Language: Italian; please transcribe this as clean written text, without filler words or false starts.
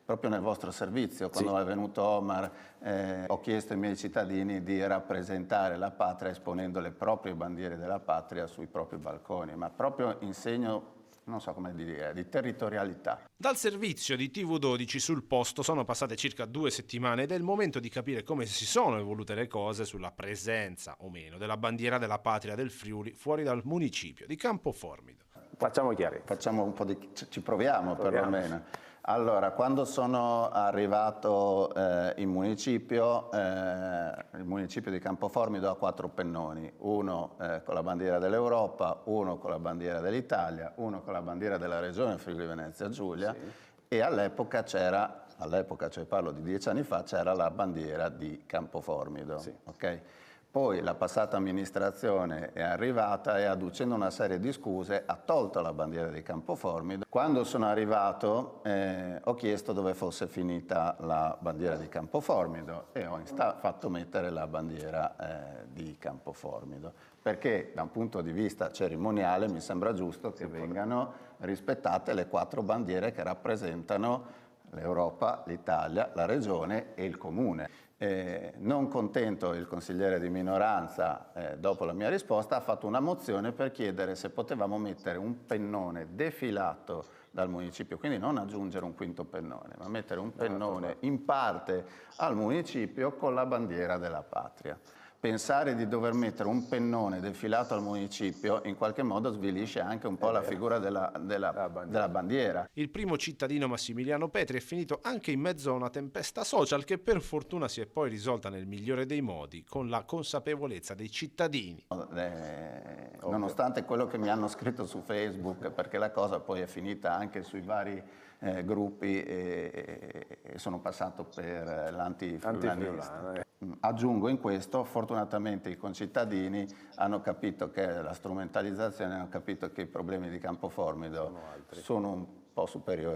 proprio nel vostro servizio, quando è venuto Omar, ho chiesto ai miei cittadini di rappresentare la patria esponendo le proprie bandiere della patria sui propri balconi, ma proprio in segno, non so come dire, di territorialità. Dal servizio di TV12 sul posto sono passate circa 2 settimane ed è il momento di capire come si sono evolute le cose sulla presenza o meno della bandiera della patria del Friuli fuori dal municipio di Campoformido. Facciamo chiarezza. Facciamo un po' ci proviamo perlomeno. Allora, quando sono arrivato in municipio, il municipio di Campoformido ha 4 pennoni, uno con la bandiera dell'Europa, uno con la bandiera dell'Italia, uno con la bandiera della regione Friuli Venezia Giulia e all'epoca c'era, cioè parlo di 10 anni fa, c'era la bandiera di Campoformido. Okay? Poi la passata amministrazione è arrivata e adducendo una serie di scuse ha tolto la bandiera di Campoformido. Quando sono arrivato ho chiesto dove fosse finita la bandiera di Campoformido e ho fatto mettere la bandiera di Campoformido, perché da un punto di vista cerimoniale mi sembra giusto che vengano rispettate le 4 bandiere che rappresentano l'Europa, l'Italia, la regione e il comune. Non contento il consigliere di minoranza, dopo la mia risposta, ha fatto una mozione per chiedere se potevamo mettere un pennone defilato dal municipio, quindi non aggiungere un quinto pennone, ma mettere un pennone in parte al municipio con la bandiera della patria. Pensare di dover mettere un pennone defilato al municipio in qualche modo svilisce anche un po' la figura della bandiera. Il primo cittadino Massimiliano Petri è finito anche in mezzo a una tempesta social che per fortuna si è poi risolta nel migliore dei modi, con la consapevolezza dei cittadini. Nonostante quello che mi hanno scritto su Facebook, perché la cosa poi è finita anche sui vari gruppi e sono passato per l'antifriulanista. Aggiungo in questo, fortunatamente i concittadini hanno capito che la strumentalizzazione, hanno capito che i problemi di Campoformido sono un po' superiori